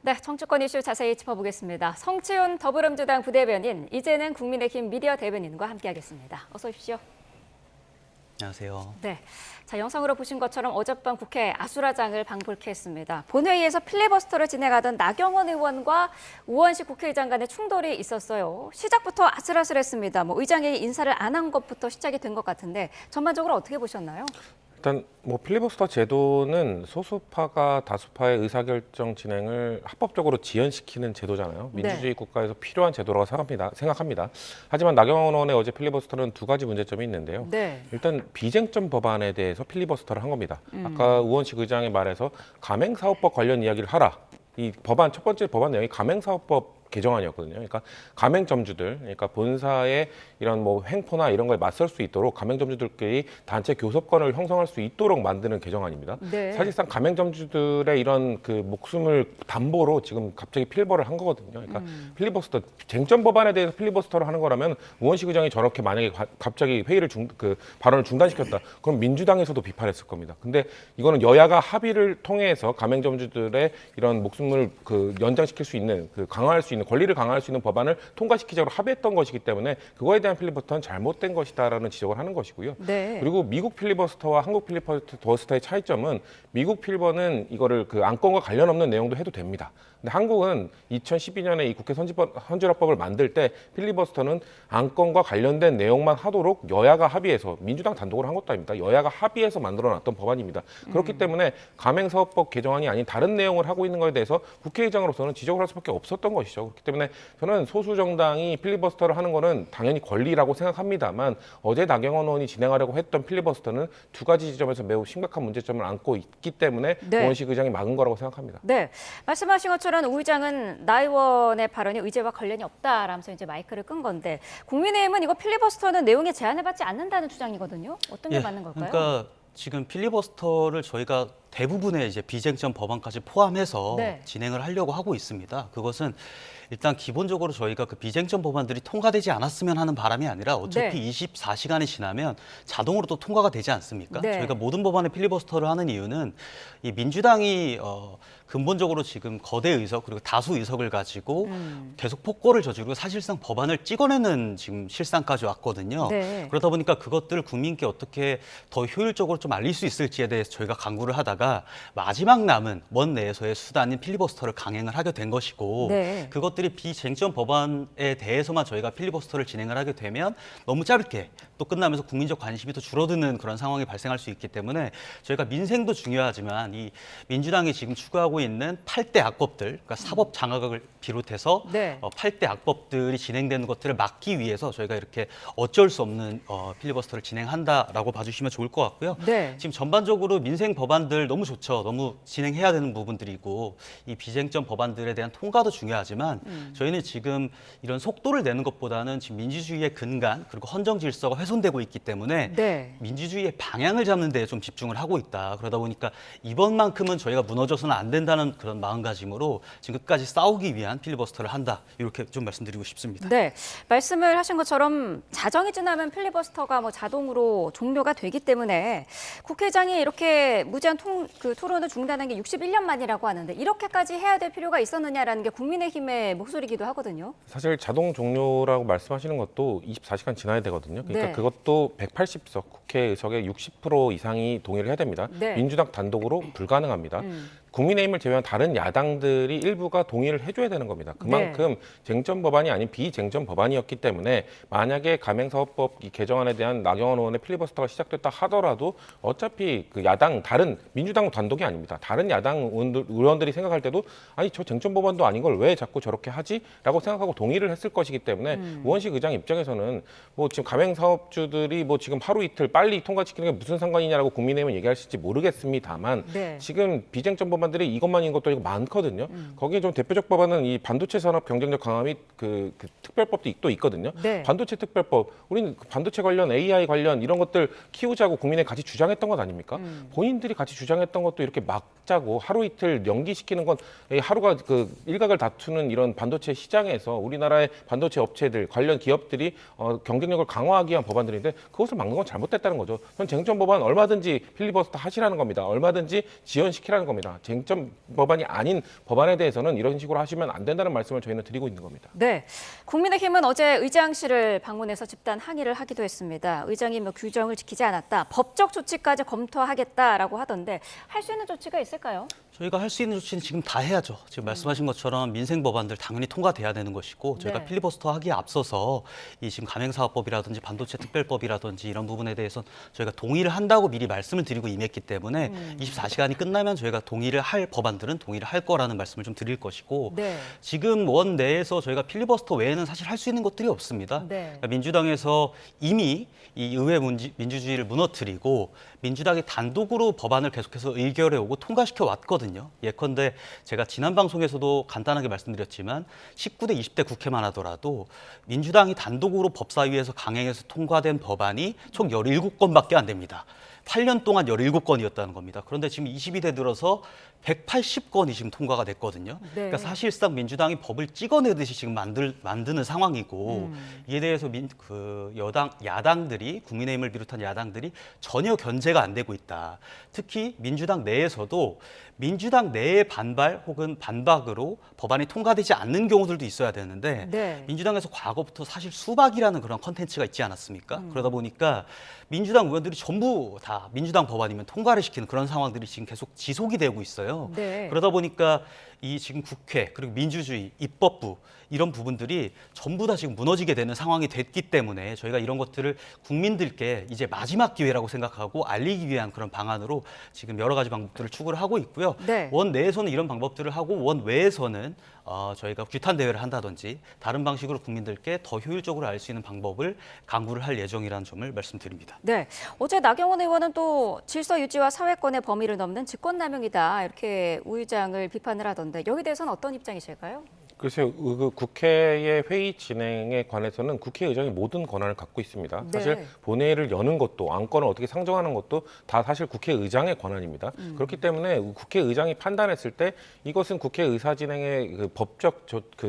네, 정치권 이슈 자세히 짚어보겠습니다. 성치훈 더불어민주당 부대변인, 이제는 국민의힘 미디어 대변인과 함께하겠습니다. 어서 오십시오. 안녕하세요. 네, 자 영상으로 보신 것처럼 어젯밤 국회 아수라장을 방불케 했습니다. 본회의에서 필리버스터를 진행하던 나경원 의원과 우원식 국회의장 간의 충돌이 있었어요. 시작부터 아슬아슬했습니다. 의장이 인사를 안 한 것부터 시작이 된 것 같은데 전반적으로 어떻게 보셨나요? 일단 필리버스터 제도는 소수파가 다수파의 의사결정 진행을 합법적으로 지연시키는 제도잖아요. 민주주의 국가에서 필요한 제도라고 생각합니다. 하지만 나경원 의원의 어제 필리버스터는 두 가지 문제점이 있는데요. 네. 일단 비쟁점 법안에 대해서 필리버스터를 한 겁니다. 아까 우원식 의장의 말에서 가맹사업법 관련 이야기를 하라. 이 법안 첫 번째 법안 내용이 가맹사업법 개정안이었거든요. 그러니까 가맹점주들, 그러니까 본사의 이런 횡포나 이런 거에 맞설 수 있도록 가맹점주들끼리 단체 교섭권을 형성할 수 있도록 만드는 개정안입니다. 네. 사실상 가맹점주들의 이런 그 목숨을 담보로 지금 갑자기 필버를 한 거거든요. 그러니까 필리버스터 쟁점 법안에 대해서 필리버스터를 하는 거라면 우원식 의장이 저렇게 만약에 갑자기 회의를 발언을 중단시켰다. 그럼 민주당에서도 비판했을 겁니다. 근데 이거는 여야가 합의를 통해서 가맹점주들의 이런 목숨을 연장시킬 수 있는 강화할 수 있는 권리를 강화할 수 있는 법안을 통과시키자고 합의했던 것이기 때문에 그거에 대한 필리버스터는 잘못된 것이다라는 지적을 하는 것이고요. 네. 그리고 미국 필리버스터와 한국 필리버스터의 차이점은 미국 필리버는 이거를 안건과 관련 없는 내용도 해도 됩니다. 근데 한국은 2012년에 이 국회 선진화법을 만들 때 필리버스터는 안건과 관련된 내용만 하도록 여야가 합의해서 민주당 단독으로 한 것도 아닙니다. 여야가 합의해서 만들어놨던 법안입니다. 그렇기 때문에 가맹사업법 개정안이 아닌 다른 내용을 하고 있는 것에 대해서 국회의장으로서는 지적을 할 수밖에 없었던 것이죠. 그렇기 때문에 저는 소수 정당이 필리버스터를 하는 거는 당연히 권리라고 생각합니다만 어제 나경원 의원이 진행하려고 했던 필리버스터는 두 가지 지점에서 매우 심각한 문제점을 안고 있기 때문에 네. 우원식 의장이 막은 거라고 생각합니다. 네, 말씀하신 것처럼 우 의장은 나 의원의 발언이 의제와 관련이 없다라면서 이제 마이크를 끈 건데 국민의힘은 이거 필리버스터는 내용에 제한을 받지 않는다는 주장이거든요. 어떤 게 맞는 걸까요? 그러니까 지금 필리버스터를 저희가 대부분의 이제 비쟁점 법안까지 포함해서 네. 진행을 하려고 하고 있습니다. 그것은 일단 기본적으로 저희가 그 비쟁점 법안들이 통과되지 않았으면 하는 바람이 아니라 어차피 네. 24시간이 지나면 자동으로 또 통과가 되지 않습니까? 네. 저희가 모든 법안에 필리버스터를 하는 이유는 이 민주당이 근본적으로 지금 거대 의석 그리고 다수 의석을 가지고 계속 폭거를 저지르고 사실상 법안을 찍어내는 지금 실상까지 왔거든요. 네. 그러다 보니까 그것들을 국민께 어떻게 더 효율적으로 좀 알릴 수 있을지에 대해서 저희가 강구를 하다가 마지막 남은 원 내에서의 수단인 필리버스터를 강행을 하게 된 것이고 네. 그것들이 비쟁점 법안에 대해서만 저희가 필리버스터를 진행을 하게 되면 너무 짧게 또 끝나면서 국민적 관심이 더 줄어드는 그런 상황이 발생할 수 있기 때문에 저희가 민생도 중요하지만 이 민주당이 지금 추구하고 있는 8대 악법들, 그러니까 사법 장악을 비롯해서 네. 8대 악법들이 진행되는 것들을 막기 위해서 저희가 이렇게 어쩔 수 없는 필리버스터를 진행한다라고 봐주시면 좋을 것 같고요. 네. 지금 전반적으로 민생 법안들 너무 좋죠. 너무 진행해야 되는 부분들이고 이 비쟁점 법안들에 대한 통과도 중요하지만 저희는 지금 이런 속도를 내는 것보다는 지금 민주주의의 근간 그리고 헌정 질서가 훼손되고 있기 때문에 네. 민주주의의 방향을 잡는 데에 좀 집중을 하고 있다. 그러다 보니까 이번만큼은 저희가 무너져서는 안 된다는 그런 마음가짐으로 지금 끝까지 싸우기 위한 필리버스터를 한다. 이렇게 좀 말씀드리고 싶습니다. 네, 말씀을 하신 것처럼 자정이 지나면 필리버스터가 자동으로 종료가 되기 때문에 국회의장이 이렇게 무제한 토론을 중단한 게 61년 만이라고 하는데 이렇게까지 해야 될 필요가 있었느냐라는 게 국민의힘의 목소리기도 하거든요. 사실 자동 종료라고 말씀하시는 것도 24시간 지나야 되거든요. 그러니까 네. 그것도 180석 국회의석의 60% 이상이 동의를 해야 됩니다. 네. 민주당 단독으로 불가능합니다. 국민의힘을 제외한 다른 야당들이 일부가 동의를 해줘야 되는 겁니다. 그만큼 쟁점 법안이 아닌 비쟁점 법안이었기 때문에 만약에 가맹사업법 개정안에 대한 나경원 의원의 필리버스터가 시작됐다 하더라도 어차피 다른 민주당 단독이 아닙니다. 다른 야당 의원들이 생각할 때도 아니 저 쟁점 법안도 아닌 걸 왜 자꾸 저렇게 하지? 라고 생각하고 동의를 했을 것이기 때문에 우원식 의장 입장에서는 지금 가맹사업주들이 지금 하루 이틀 빨리 통과시키는 게 무슨 상관이냐라고 국민의힘은 얘기하실지 모르겠습니다만 네. 지금 비쟁점 법안들이 이것만인 것도 많거든요. 거기에 좀 대표적 법안은 이 반도체 산업 경쟁력 강화 및 그 특별법도 또 있거든요. 네. 반도체 특별법, 우리는 반도체 관련 AI 관련 이런 것들 키우자고 국민에 같이 주장했던 것 아닙니까? 본인들이 같이 주장했던 것도 이렇게 막자고 하루 이틀 연기시키는 건 하루가 일각을 다투는 이런 반도체 시장에서 우리나라의 반도체 업체들 관련 기업들이 경쟁력을 강화하기 위한 법안들인데 그것을 막는 건 잘못됐다는 거죠. 전 쟁점 법안 얼마든지 필리버스터 하시라는 겁니다. 얼마든지 지연시키라는 겁니다. 쟁점 법안이 아닌 법안에 대해서는 이런 식으로 하시면 안 된다는 말씀을 저희는 드리고 있는 겁니다. 네, 국민의힘은 어제 의장실을 방문해서 집단 항의를 하기도 했습니다. 의장이 규정을 지키지 않았다, 법적 조치까지 검토하겠다라고 하던데 할 수 있는 조치가 있을까요? 저희가 할 수 있는 조치는 지금 다 해야죠. 지금 말씀하신 것처럼 민생 법안들 당연히 통과돼야 되는 것이고 저희가 네. 필리버스터 하기에 앞서서 이 지금 가맹사업법이라든지 반도체 특별법이라든지 이런 부분에 대해서 저희가 동의를 한다고 미리 말씀을 드리고 임했기 때문에 24시간이 끝나면 저희가 동의를 할 법안들은 동의를 할 거라는 말씀을 좀 드릴 것이고 네. 지금 원 내에서 저희가 필리버스터 외에는 사실 할 수 있는 것들이 없습니다. 네. 그러니까 민주당에서 이미 이 의회 민주주의를 무너뜨리고 민주당이 단독으로 법안을 계속해서 의결해 오고 통과시켜 왔거든요. 예컨대 제가 지난 방송에서도 간단하게 말씀드렸지만 19대 20대 국회만 하더라도 민주당이 단독으로 법사위에서 강행해서 통과된 법안이 총 17건밖에 안 됩니다. 8년 동안 17건이었다는 겁니다. 그런데 지금 22대 들어서 180건이 지금 통과가 됐거든요. 네. 그러니까 사실상 민주당이 법을 찍어내듯이 지금 만드는 상황이고 이에 대해서 야당들이 국민의힘을 비롯한 야당들이 전혀 견제가 안 되고 있다. 특히 민주당 내에서도 민주당 내의 반발 혹은 반박으로 법안이 통과되지 않는 경우들도 있어야 되는데 네. 민주당에서 과거부터 사실 수박이라는 그런 컨텐츠가 있지 않았습니까? 그러다 보니까 민주당 의원들이 전부 다 민주당 법안이면 통과를 시키는 그런 상황들이 지금 계속 지속이 되고 있어요. 네. 그러다 보니까 이 지금 국회 그리고 민주주의, 입법부 이런 부분들이 전부 다 지금 무너지게 되는 상황이 됐기 때문에 저희가 이런 것들을 국민들께 이제 마지막 기회라고 생각하고 알리기 위한 그런 방안으로 지금 여러 가지 방법들을 추구를 하고 있고요. 네. 원 내에서는 이런 방법들을 하고 원 외에서는 저희가 규탄 대회를 한다든지 다른 방식으로 국민들께 더 효율적으로 알 수 있는 방법을 강구를 할 예정이라는 점을 말씀드립니다. 네, 어제 나경원 의원은 또 질서 유지와 사회권의 범위를 넘는 직권남용이다 이렇게 우 의장을 비판을 하던데 여기 대해서는 어떤 입장이실까요? 글쎄요, 그 국회의 회의 진행에 관해서는 국회의장이 모든 권한을 갖고 있습니다. 네. 사실 본회의를 여는 것도 안건을 어떻게 상정하는 것도 다 사실 국회의장의 권한입니다. 그렇기 때문에 국회의장이 판단했을 때 이것은 국회의사 진행의 그 법적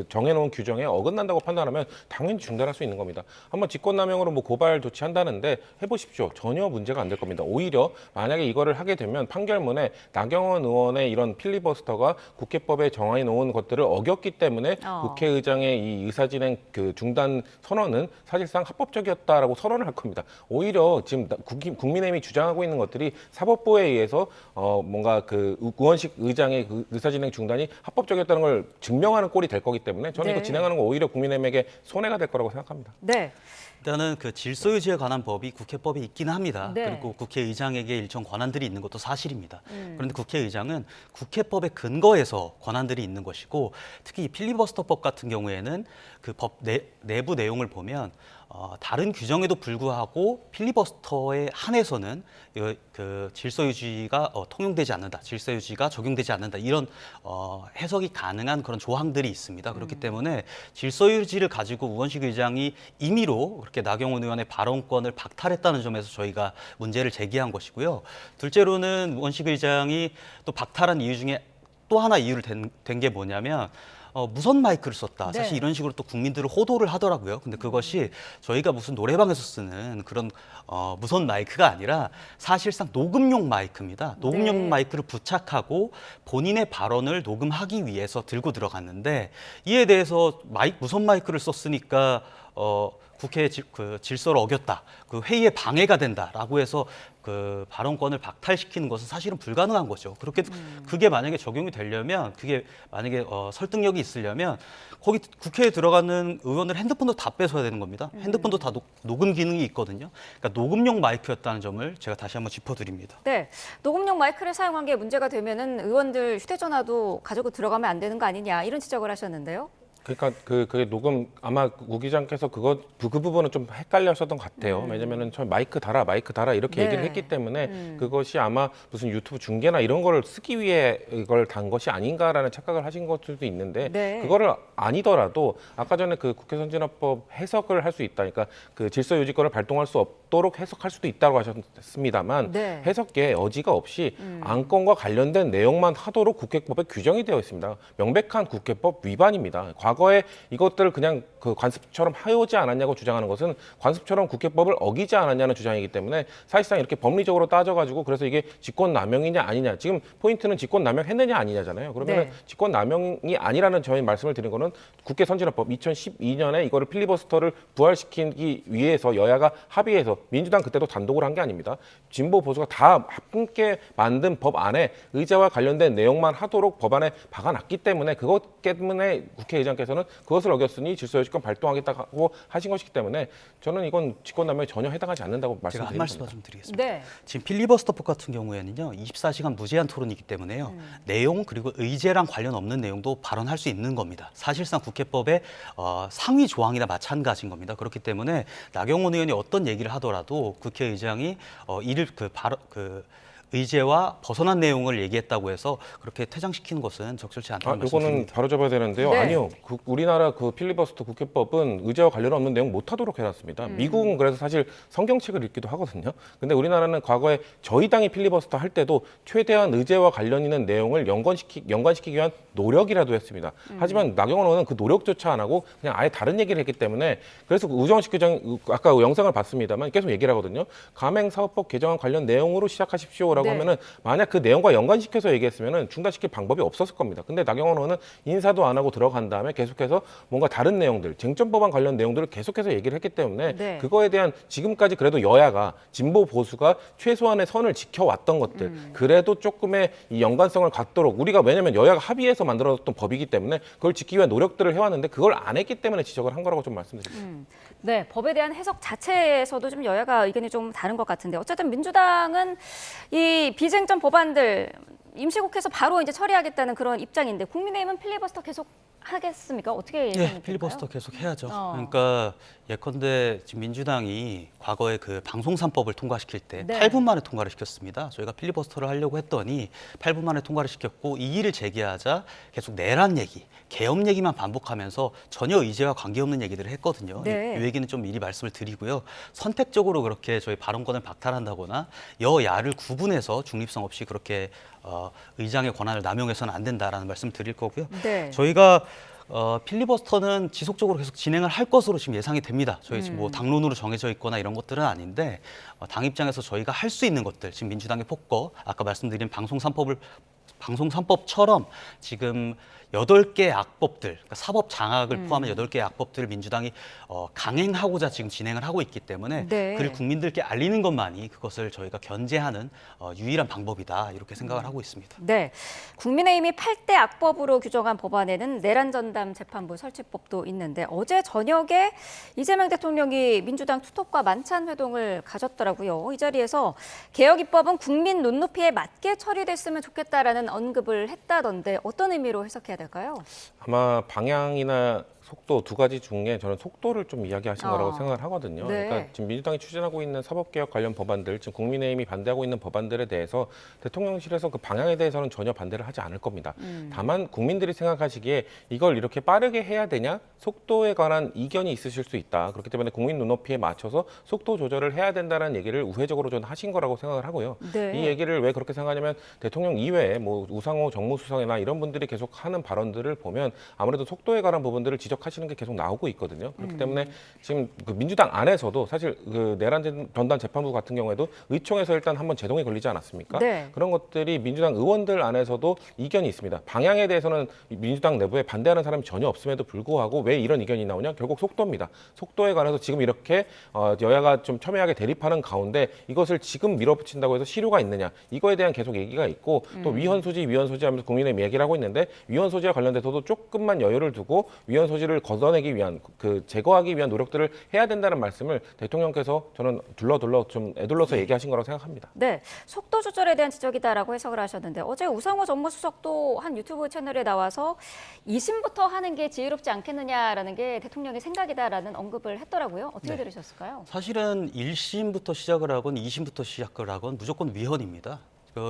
정해놓은 규정에 어긋난다고 판단하면 당연히 중단할 수 있는 겁니다. 한번 직권남용으로 고발 조치한다는데 해보십시오. 전혀 문제가 안 될 겁니다. 오히려 만약에 이거를 하게 되면 판결문에 나경원 의원의 이런 필리버스터가 국회법에 정해놓은 것들을 어겼기 때문에 국회의장의 이 의사진행 중단 선언은 사실상 합법적이었다라고 선언을 할 겁니다. 오히려 지금 국민의힘이 주장하고 있는 것들이 사법부에 의해서 뭔가 우원식 의장의 의사진행 중단이 합법적이었다는 걸 증명하는 꼴이 될 거기 때문에 저는 네. 이거 진행하는 거 오히려 국민의힘에게 손해가 될 거라고 생각합니다. 네. 일단은 질서 유지에 관한 법이 국회법에 있기는 합니다. 네. 그리고 국회의장에게 일정 권한들이 있는 것도 사실입니다. 그런데 국회의장은 국회법에 근거해서 권한들이 있는 것이고 특히 이 필리버스터법 같은 경우에는 그 법 내부 내용을 보면 다른 규정에도 불구하고 필리버스터에 한해서는 질서 유지가 통용되지 않는다, 질서 유지가 적용되지 않는다 이런 해석이 가능한 그런 조항들이 있습니다. 그렇기 때문에 질서 유지를 가지고 우원식 의장이 임의로 그렇게 나경원 의원의 발언권을 박탈했다는 점에서 저희가 문제를 제기한 것이고요. 둘째로는 우원식 의장이 또 박탈한 이유 중에 또 하나 이유를 된 게 뭐냐면 무선 마이크를 썼다. 네. 사실 이런 식으로 또 국민들을 호도를 하더라고요. 근데 그것이 저희가 무슨 노래방에서 쓰는 그런 무선 마이크가 아니라 사실상 녹음용 마이크입니다. 녹음용 네. 마이크를 부착하고 본인의 발언을 녹음하기 위해서 들고 들어갔는데 이에 대해서 무선 마이크를 썼으니까 국회의 질서를 어겼다, 그 회의에 방해가 된다라고 해서 그 발언권을 박탈시키는 것은 사실은 불가능한 거죠. 그게 만약에 적용이 되려면, 그게 만약에 설득력이 있으려면 거기 국회에 들어가는 의원들 핸드폰도 다 뺏어야 되는 겁니다. 핸드폰도 다 녹음 기능이 있거든요. 그러니까 녹음용 마이크였다는 점을 제가 다시 한번 짚어드립니다. 네, 녹음용 마이크를 사용한 게 문제가 되면은 의원들 휴대전화도 가지고 들어가면 안 되는 거 아니냐 이런 지적을 하셨는데요. 그러니까 그게 녹음 아마 우 기장께서 그 부분은 좀 헷갈려하셨던 것 같아요. 왜냐면은 처음 마이크 달아 이렇게 네. 얘기를 했기 때문에 그것이 아마 무슨 유튜브 중계나 이런 거를 쓰기 위해 이걸 단 것이 아닌가라는 착각을 하신 것들도 있는데 네. 그거를 아니더라도 아까 전에 그 국회 선진화법 해석을 할 수 있다. 그러니까 그 질서 유지권을 발동할 수 없도록 해석할 수도 있다고 하셨습니다만 네. 해석계의 여지가 없이 안건과 관련된 내용만 하도록 국회법에 규정이 되어 있습니다. 명백한 국회법 위반입니다. 과거에 이것들을 그냥 그 관습처럼 해오지 않았냐고 주장하는 것은 관습처럼 국회법을 어기지 않았냐는 주장이기 때문에 사실상 이렇게 법리적으로 따져가지고 그래서 이게 직권남용이냐 아니냐 지금 포인트는 직권남용했느냐 아니냐잖아요. 그러면 네. 직권남용이 아니라는 저희 말씀을 드린 거는 국회 선진화법 2012년에 이거를 필리버스터를 부활시키기 위해서 여야가 합의해서 민주당 그때도 단독으로 한 게 아닙니다. 진보 보수가 다 함께 만든 법 안에 의제와 관련된 내용만 하도록 법안에 박아놨기 때문에 그것 때문에 국회의장께서는 그것을 어겼으니 질서유지권 발동하겠다고 하신 것이기 때문에 저는 이건 직권남용에 전혀 해당하지 않는다고 제가 한 말씀드립니다. 말씀 좀 드리겠습니다. 네. 지금 필리버스터법 같은 경우에는요, 24시간 무제한 토론이기 때문에요, 내용 그리고 의제랑 관련 없는 내용도 발언할 수 있는 겁니다. 사실상 국회법의 상위 조항이나 마찬가지인 겁니다. 그렇기 때문에 나경원 의원이 어떤 얘기를 하더라도 국회의장이 이를 의제와 벗어난 내용을 얘기했다고 해서 그렇게 퇴장시키는 것은 적절치 않다는 이거는 말씀드립니다. 바로 잡아야 되는데요. 네. 아니요. 우리나라 그 필리버스터 국회법은 의제와 관련 없는 내용 못하도록 해놨습니다. 미국은 그래서 사실 성경책을 읽기도 하거든요. 근데 우리나라는 과거에 저희 당이 필리버스터 할 때도 최대한 의제와 관련 있는 내용을 연관시키기 위한 노력이라도 했습니다. 하지만 나경원 의원은 그 노력조차 안 하고 그냥 아예 다른 얘기를 했기 때문에 그래서 우정식 교장 아까 영상을 봤습니다만 계속 얘기를 하거든요. 가맹사업법 개정안 관련 내용으로 시작하십시오라고 네. 하면은 만약 그 내용과 연관시켜서 얘기했으면은 중단시킬 방법이 없었을 겁니다. 근데 나경원 의원은 인사도 안 하고 들어간 다음에 계속해서 뭔가 다른 내용들, 쟁점 법안 관련 내용들을 계속해서 얘기를 했기 때문에 네. 그거에 대한 지금까지 그래도 여야가 진보 보수가 최소한의 선을 지켜왔던 것들 그래도 조금의 이 연관성을 갖도록 우리가 왜냐하면 여야가 합의해서 만들어졌던 법이기 때문에 그걸 지키기 위한 노력들을 해왔는데 그걸 안 했기 때문에 지적을 한 거라고 좀 말씀드립니다. 네, 법에 대한 해석 자체에서도 좀 여야가 의견이 좀 다른 것 같은데 어쨌든 민주당은 이 비쟁점 법안들 임시국회에서 바로 이제 처리하겠다는 그런 입장인데 국민의힘은 필리버스터 계속 하겠습니까? 어떻게 예상이 될까요? 필리버스터 계속 해야죠. 어. 그러니까 예컨대 지금 민주당이 과거에 그 방송 3법을 통과시킬 때 네. 8분 만에 통과를 시켰습니다. 저희가 필리버스터를 하려고 했더니 8분 만에 통과를 시켰고 이의를 제기하자 계속 내란 얘기, 계엄 얘기만 반복하면서 전혀 의제와 관계없는 얘기들을 했거든요. 네. 이 얘기는 좀 미리 말씀을 드리고요. 선택적으로 그렇게 저희 발언권을 박탈한다거나 여야를 구분해서 중립성 없이 그렇게 의장의 권한을 남용해서는 안 된다라는 말씀 드릴 거고요. 네. 저희가 필리버스터는 지속적으로 계속 진행을 할 것으로 지금 예상이 됩니다. 저희 지금 뭐 당론으로 정해져 있거나 이런 것들은 아닌데 당 입장에서 저희가 할 수 있는 것들 지금 민주당의 폭거 아까 말씀드린 방송 3법처럼 지금 8개 악법들, 그러니까 사법 장악을 포함한 8개 악법들을 민주당이 강행하고자 지금 진행을 하고 있기 때문에 네. 그를 국민들께 알리는 것만이 그것을 저희가 견제하는 유일한 방법이다 이렇게 생각을 하고 있습니다. 네, 국민의힘이 8대 악법으로 규정한 법안에는 내란 전담 재판부 설치법도 있는데 어제 저녁에 이재명 대통령이 민주당 투톱과 만찬 회동을 가졌더라고요. 이 자리에서 개혁 입법은 국민 눈높이에 맞게 처리됐으면 좋겠다라는 언급을 했다던데 어떤 의미로 해석해야 될까요? 아마 방향이나 속도 두 가지 중에 저는 속도를 좀 이야기하신 거라고 생각을 하거든요. 네. 그러니까 지금 민주당이 추진하고 있는 사법개혁 관련 법안들, 지금 국민의힘이 반대하고 있는 법안들에 대해서 대통령실에서 그 방향에 대해서는 전혀 반대를 하지 않을 겁니다. 다만 국민들이 생각하시기에 이걸 이렇게 빠르게 해야 되냐? 속도에 관한 이견이 있으실 수 있다. 그렇기 때문에 국민 눈높이에 맞춰서 속도 조절을 해야 된다는 얘기를 우회적으로 저는 하신 거라고 생각을 하고요. 네. 이 얘기를 왜 그렇게 생각하냐면 대통령 이외에 뭐 우상호 정무수석이나 이런 분들이 계속 하는 발언들을 보면 아무래도 속도에 관한 부분들을 지적하시는 게 계속 나오고 있거든요. 그렇기 때문에 지금 그 민주당 안에서도 사실 그 내란 전담 재판부 같은 경우에도 의총에서 일단 한번 제동이 걸리지 않았습니까? 네. 그런 것들이 민주당 의원들 안에서도 이견이 있습니다. 방향에 대해서는 민주당 내부에 반대하는 사람이 전혀 없음에도 불구하고 왜 이런 이견이 나오냐? 결국 속도입니다. 속도에 관해서 지금 이렇게 여야가 좀 첨예하게 대립하는 가운데 이것을 지금 밀어붙인다고 해서 실효가 있느냐? 이거에 대한 계속 얘기가 있고 또 위헌 소지 하면서 국민의힘 얘기를 하고 있는데 위헌 소지와 관련돼서도 조금만 여유를 두고 위헌 소지를 걷어내기 위한 제거하기 위한 노력들을 해야 된다는 말씀을 대통령께서 저는 둘러 좀 애둘러서 얘기하신 거라고 생각합니다. 네, 속도 조절에 대한 지적이다라고 해석을 하셨는데 어제 우상호 정무수석도 한 유튜브 채널에 나와서 2심부터 하는 게 지혜롭지 않겠느냐라는 게 대통령의 생각이다라는 언급을 했더라고요. 어떻게 들으셨을까요? 사실은 1심부터 시작을 하건 2심부터 시작을 하건 무조건 위헌입니다.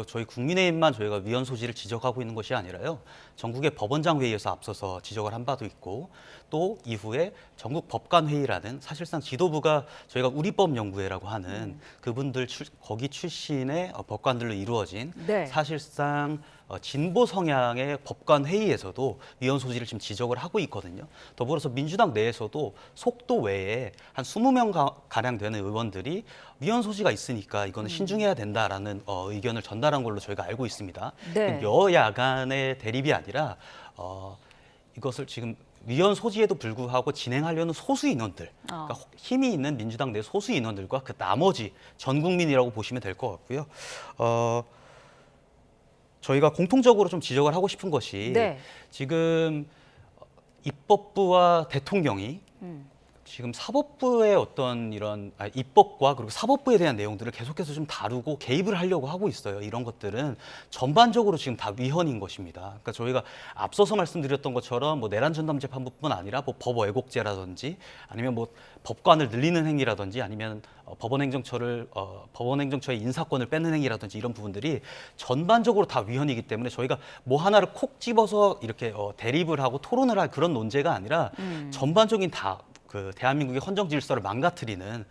저희 국민의힘만 저희가 위헌 소지를 지적하고 있는 것이 아니라요. 전국의 법원장 회의에서 앞서서 지적을 한 바도 있고 또 이후에 전국 법관회의라는 사실상 지도부가 저희가 우리법연구회라고 하는 그분들 거기 출신의 법관들로 이루어진 네. 사실상 진보 성향의 법관 회의에서도 위헌 소지를 지금 지적을 하고 있거든요. 더불어서 민주당 내에서도 속도 외에 한 20명 가량 되는 의원들이 위헌 소지가 있으니까 이거는 신중해야 된다라는 의견을 전달한 걸로 저희가 알고 있습니다. 네. 여야 간의 대립이 아니라 이것을 지금 위헌 소지에도 불구하고 진행하려는 소수 인원들, 그러니까 힘이 있는 민주당 내 소수 인원들과 그 나머지 전 국민이라고 보시면 될 것 같고요. 저희가 공통적으로 좀 지적을 하고 싶은 것이 네. 지금 입법부와 대통령이 지금 사법부의 어떤 이런 입법과 그리고 사법부에 대한 내용들을 계속해서 좀 다루고 개입을 하려고 하고 있어요. 이런 것들은 전반적으로 지금 다 위헌인 것입니다. 그러니까 저희가 앞서서 말씀드렸던 것처럼 뭐 내란 전담 재판부뿐 아니라 뭐 법 왜곡죄라든지 아니면 뭐 법관을 늘리는 행위라든지 아니면 법원행정처의 인사권을 뺏는 행위라든지 이런 부분들이 전반적으로 다 위헌이기 때문에 저희가 뭐 하나를 콕 집어서 이렇게 대립을 하고 토론을 할 그런 논제가 아니라 전반적인 그 대한민국의 헌정 질서를 망가뜨리는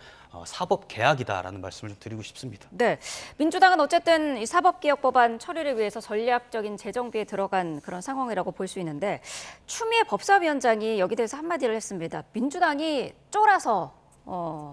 사법 개혁이다라는 말씀을 좀 드리고 싶습니다. 네, 민주당은 어쨌든 이 사법개혁 법안 처리를 위해서 전략적인 재정비에 들어간 그런 상황이라고 볼 수 있는데 추미애 법사위원장이 여기 대해서 한마디를 했습니다. 민주당이 쫄아서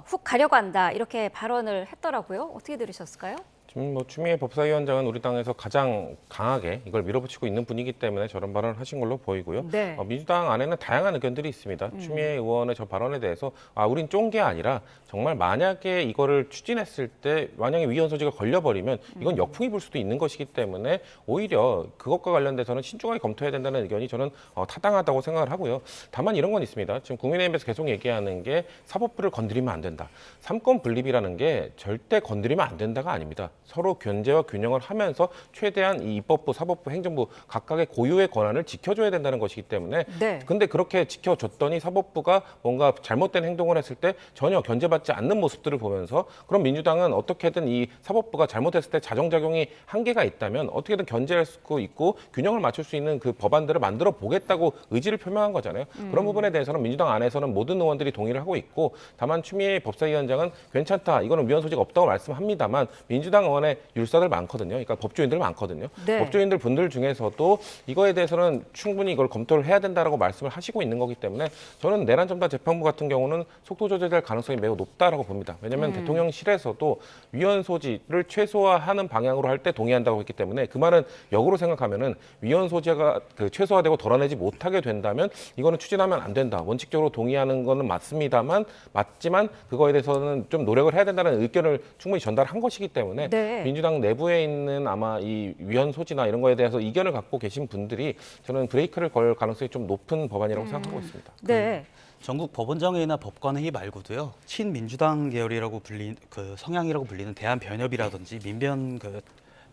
훅 가려고 한다 이렇게 발언을 했더라고요. 어떻게 들으셨을까요? 지금 뭐 추미애 법사위원장은 우리 당에서 가장 강하게 이걸 밀어붙이고 있는 분이기 때문에 저런 발언을 하신 걸로 보이고요. 네. 민주당 안에는 다양한 의견들이 있습니다. 추미애 의원의 저 발언에 대해서 우린 쫀 게 아니라 정말 만약에 이거를 추진했을 때 만약에 위헌 소지가 걸려버리면 이건 역풍이 불 수도 있는 것이기 때문에 오히려 그것과 관련돼서는 신중하게 검토해야 된다는 의견이 저는 타당하다고 생각을 하고요. 다만 이런 건 있습니다. 지금 국민의힘에서 계속 얘기하는 게 사법부를 건드리면 안 된다. 삼권 분립이라는 게 절대 건드리면 안 된다가 아닙니다. 서로 견제와 균형을 하면서 최대한 이 입법부, 사법부, 행정부 각각의 고유의 권한을 지켜줘야 된다는 것이기 때문에 네. 근데 그렇게 지켜줬더니 사법부가 뭔가 잘못된 행동을 했을 때 전혀 견제받지 않는 모습들을 보면서 그럼 민주당은 어떻게든 이 사법부가 잘못했을 때 자정작용이 한계가 있다면 어떻게든 견제할 수 있고 균형을 맞출 수 있는 그 법안들을 만들어 보겠다고 의지를 표명한 거잖아요. 그런 부분에 대해서는 민주당 안에서는 모든 의원들이 동의를 하고 있고 다만 추미애 법사위원장은 괜찮다. 이거는 위헌 소지가 없다고 말씀합니다만 민주당 의원의 율사들 많거든요. 그러니까 법조인들 많거든요. 네. 법조인들 분들 중에서도 이거에 대해서는 충분히 이걸 검토를 해야 된다라고 말씀을 하시고 있는 거기 때문에 저는 내란 전담 재판부 같은 경우는 속도 조절될 가능성이 매우 높다라고 봅니다. 왜냐하면 대통령실에서도 위헌 소지를 최소화하는 방향으로 할 때 동의한다고 했기 때문에 그 말은 역으로 생각하면은 위헌 소지가 최소화되고 덜어내지 못하게 된다면 이거는 추진하면 안 된다. 원칙적으로 동의하는 거는 맞지만 그거에 대해서는 좀 노력을 해야 된다는 의견을 충분히 전달한 것이기 때문에 네. 민주당 내부에 있는 아마 이 위헌 소지나 이런 거에 대해서 이견을 갖고 계신 분들이 저는 브레이크를 걸 가능성이 좀 높은 법안이라고 생각하고 있습니다. 네. 전국 법원장회의나 법관회의 말고도요 친민주당 계열이라고 불리는 그 성향이라고 불리는 대한변협이라든지 민변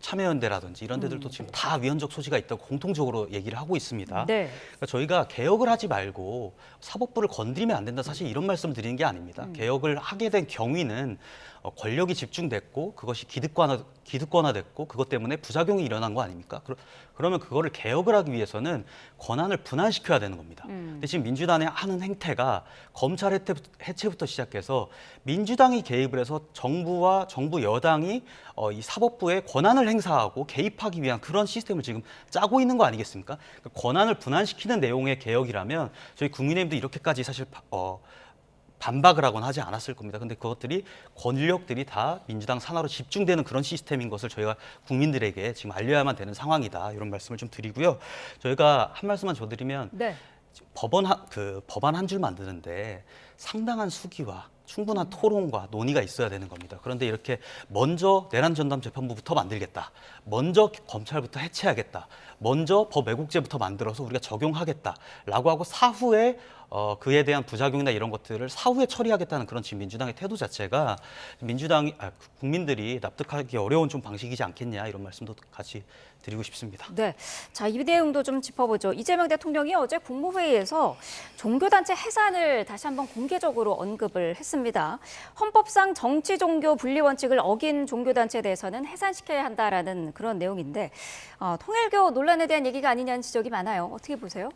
참여연대라든지 이런 데들도 지금 다 위헌적 소지가 있다고 공통적으로 얘기를 하고 있습니다. 네. 그러니까 저희가 개혁을 하지 말고 사법부를 건드리면 안 된다. 사실 이런 말씀을 드리는 게 아닙니다. 개혁을 하게 된 경위는 권력이 집중됐고 그것이 기득권화됐고 그것 때문에 부작용이 일어난 거 아닙니까? 그러면 그거를 개혁을 하기 위해서는 권한을 분할시켜야 되는 겁니다. 근데 지금 민주당이 하는 행태가 검찰 해체부터 시작해서 민주당이 개입을 해서 정부와 정부 여당이 이 사법부에 권한을 행사하고 개입하기 위한 그런 시스템을 지금 짜고 있는 거 아니겠습니까? 그러니까 권한을 분할시키는 내용의 개혁이라면 저희 국민의힘도 이렇게까지 사실 반박을 하거나 하지 않았을 겁니다. 근데 그것들이 권력들이 다 민주당 산하로 집중되는 그런 시스템인 것을 저희가 국민들에게 지금 알려야만 되는 상황이다. 이런 말씀을 좀 드리고요. 저희가 한 말씀만 더 드리면 네. 법안 한 줄 만드는데 상당한 수기와 충분한 토론과 논의가 있어야 되는 겁니다. 그런데 이렇게 먼저 내란 전담 재판부부터 만들겠다. 먼저 검찰부터 해체하겠다. 먼저 법 왜곡죄부터 만들어서 우리가 적용하겠다라고 하고 사후에 그에 대한 부작용이나 이런 것들을 사후에 처리하겠다는 그런 지금 민주당의 태도 자체가 국민들이 납득하기 어려운 좀 방식이지 않겠냐 이런 말씀도 같이 드리고 싶습니다. 네. 자, 이 내용도 좀 짚어보죠. 이재명 대통령이 어제 국무회의에서 종교단체 해산을 다시 한번 공개적으로 언급을 했습니다. 헌법상 정치 종교 분리 원칙을 어긴 종교단체에 대해서는 해산시켜야 한다라는 그런 내용인데 통일교 논란에 대한 얘기가 아니냐는 지적이 많아요. 어떻게 보세요?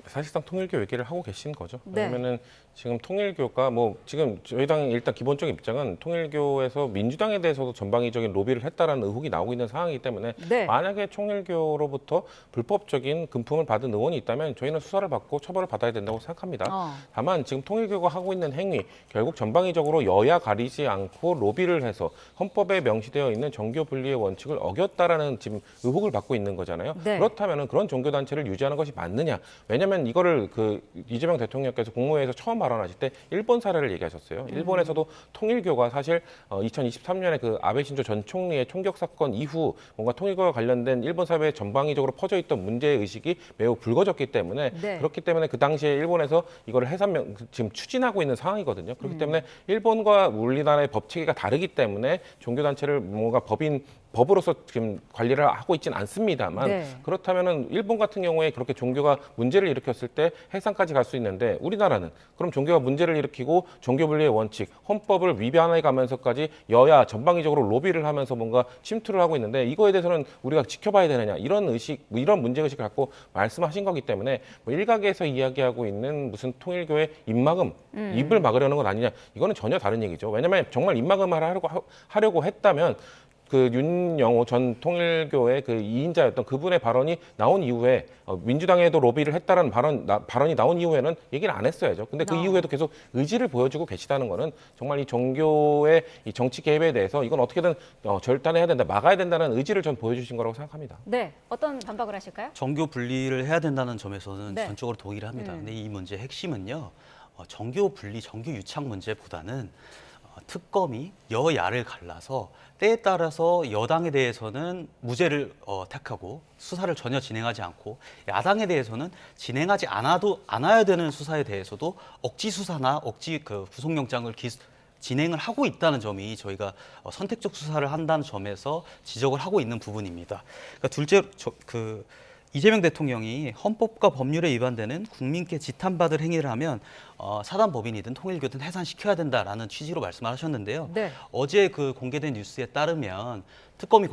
사실상 통일교 얘기를 하고 계신 거죠. 네. 왜냐면은 지금 통일교가 뭐 지금 저희 당 일단 기본적인 입장은 통일교에서 민주당에 대해서도 전방위적인 로비를 했다라는 의혹이 나오고 있는 상황이기 때문에 네. 만약에 통일교로부터 불법적인 금품을 받은 의원이 있다면 저희는 수사를 받고 처벌을 받아야 된다고 생각합니다. 다만 지금 통일교가 하고 있는 행위 결국 전방위적으로 여야 가리지 않고 로비를 해서 헌법에 명시되어 있는 정교 분리의 원칙을 어겼다라는 지금 의혹을 받고 있는 거잖아요. 네. 그렇다면은 그런 종교 단체를 유지하는 것이 맞느냐? 왜냐하면 이거를 그 이재명 대통령께서 국무회의에서 처음 발언하실 때 일본 사례를 얘기하셨어요. 일본에서도 통일교가 사실 2023년에 그 아베 신조 전 총리의 총격 사건 이후 뭔가 통일교와 관련된 일본 사회에 전방위적으로 퍼져 있던 문제 의식이 매우 불거졌기 때문에 네. 그렇기 때문에 그 당시에 일본에서 이거를 해산명 지금 추진하고 있는 상황이거든요. 그렇기 때문에 일본과 우리나라의 법 체계가 다르기 때문에 종교 단체를 뭔가 법으로서 지금 관리를 하고 있지는 않습니다만 네. 그렇다면은 일본 같은 경우에 그렇게 종교가 문제를 일으켰을 때 해산까지 갈 수 있는데 우리나라는 그럼 종교가 문제를 일으키고 종교 분리의 원칙, 헌법을 위반해 가면서까지 여야 전방위적으로 로비를 하면서 뭔가 침투를 하고 있는데 이거에 대해서는 우리가 지켜봐야 되느냐 이런 의식, 이런 문제 의식을 갖고 말씀하신 거기 때문에 뭐 일각에서 이야기하고 있는 무슨 통일교의 입막음, 입을 막으려는 건 아니냐 이거는 전혀 다른 얘기죠. 왜냐하면 정말 입막음을 하려고 했다면 그 윤영호 전 통일교의 그 2인자였던 그분의 발언이 나온 이후에 민주당에도 로비를 했다라는 발언이 나온 이후에는 얘기를 안 했어야죠. 근데 그 이후에도 계속 의지를 보여주고 계시다는 거는 정말 이 종교의 이 정치 개입에 대해서 이건 어떻게든 절단해야 된다, 막아야 된다는 의지를 전 보여주신 거라고 생각합니다. 네. 어떤 반박을 하실까요? 정교 분리를 해야 된다는 점에서는 네. 전적으로 동의를 합니다. 근데 이 문제의 핵심은요. 정교 분리, 정교 유착 문제보다는 특검이 여야를 갈라서 때에 따라서 여당에 대해서는 무죄를 택하고 수사를 전혀 진행하지 않고 야당에 대해서는 진행하지 않아야 되는 수사에 대해서도 억지 수사나 억지 그 구속영장을 진행을 하고 있다는 점이 저희가 선택적 수사를 한다는 점에서 지적을 하고 있는 부분입니다. 그러니까 둘째로 이재명 대통령이 헌법과 법률에 위반되는 국민께 지탄받을 행위를 하면 사단법인이든 통일교든 해산시켜야 된다라는 취지로 말씀을 하셨는데요. 네. 어제 그 공개된 뉴스에 따르면 특검이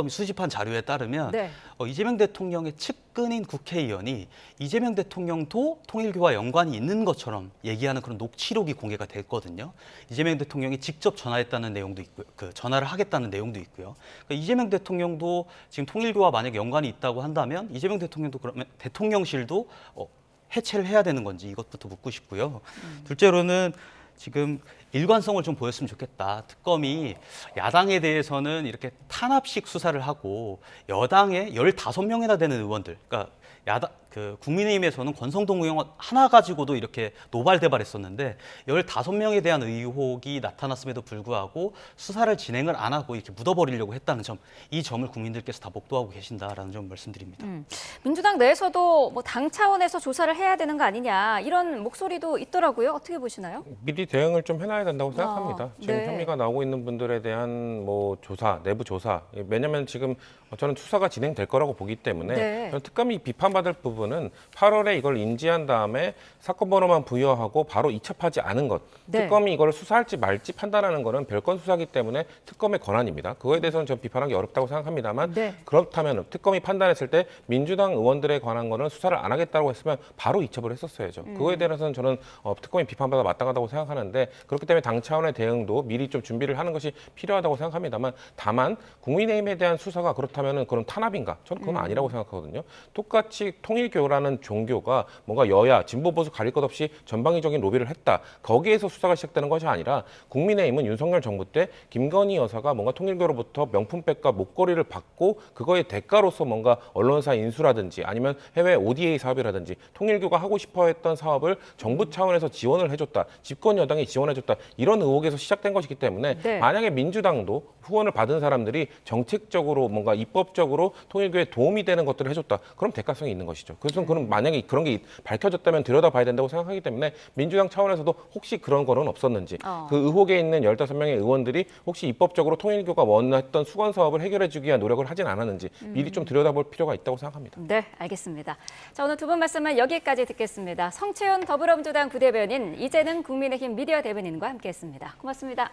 수집한 자료에 따르면 네. 이재명 대통령의 측근인 국회의원이 이재명 대통령도 통일교와 연관이 있는 것처럼 얘기하는 그런 녹취록이 공개가 됐거든요. 이재명 대통령이 직접 전화했다는 내용도 있고요. 전화를 하겠다는 내용도 있고요. 그러니까 이재명 대통령도 지금 통일교와 만약에 연관이 있다고 한다면 이재명 대통령도 그러면 대통령실도 해체를 해야 되는 건지 이것부터 묻고 싶고요. 둘째로는 지금 일관성을 좀 보였으면 좋겠다. 특검이 야당에 대해서는 이렇게 탄압식 수사를 하고 여당의 15명이나 되는 의원들, 그러니까 국민의힘에서는 권성동 의원 하나 가지고도 이렇게 노발대발했었는데 15명에 대한 의혹이 나타났음에도 불구하고 수사를 진행을 안 하고 이렇게 묻어버리려고 했다는 점, 이 점을 국민들께서 다 목도하고 계신다라는 점 말씀드립니다. 민주당 내에서도 뭐 당 차원에서 조사를 해야 되는 거 아니냐 이런 목소리도 있더라고요. 어떻게 보시나요? 미리 대응을 좀 해놔야 된다고 생각합니다. 지금 네. 혐의가 나오고 있는 분들에 대한 뭐 조사, 내부 조사. 왜냐하면 지금 저는 수사가 진행될 거라고 보기 때문에 네. 저는 특검이 비판받을 부분은 8월에 이걸 인지한 다음에 사건 번호만 부여하고 바로 이첩하지 않은 것. 네. 특검이 이걸 수사할지 말지 판단하는 거는 별건 수사기 때문에 특검의 권한입니다. 그거에 대해서는 전 비판하기 어렵다고 생각합니다만 네. 그렇다면 특검이 판단했을 때 민주당 의원들에 관한 거는 수사를 안 하겠다고 했으면 바로 이첩을 했었어야죠. 그거에 대해서는 저는 특검이 비판받아 마땅하다고 생각하는데 그렇기 때문에 당 차원의 대응도 미리 좀 준비를 하는 것이 필요하다고 생각합니다만 다만 국민의힘에 대한 수사가 그렇다면 그런 탄압인가? 저는 그건 아니라고 생각하거든요. 똑같이 통일교라는 종교가 뭔가 여야, 진보, 보수 가릴 것 없이 전방위적인 로비를 했다. 거기에서 수사가 시작되는 것이 아니라 국민의힘은 윤석열 정부 때 김건희 여사가 뭔가 통일교로부터 명품백과 목걸이를 받고 그거의 대가로서 뭔가 언론사 인수라든지 아니면 해외 ODA 사업이라든지 통일교가 하고 싶어 했던 사업을 정부 차원에서 지원을 해줬다. 집권 여당이 지원해줬다. 이런 의혹에서 시작된 것이기 때문에 네. 만약에 민주당도 후원을 받은 사람들이 정책적으로 뭔가 입법적으로 통일교에 도움이 되는 것들을 해줬다. 그럼 대가성이 있는 것이죠. 그래서 그럼 만약에 그런 게 밝혀졌다면 들여다봐야 된다고 생각하기 때문에 민주당 차원에서도 혹시 그런 거는 없었는지 그 의혹에 있는 15명의 의원들이 혹시 입법적으로 통일교가 원했던 수건 사업을 해결해 주기 위한 노력을 하진 않았는지 미리 좀 들여다볼 필요가 있다고 생각합니다. 네, 알겠습니다. 자, 오늘 두 분 말씀은 여기까지 듣겠습니다. 성채윤 더불어민주당 부대변인, 이재능 국민의힘 미디어 대변인과 함께했습니다. 고맙습니다.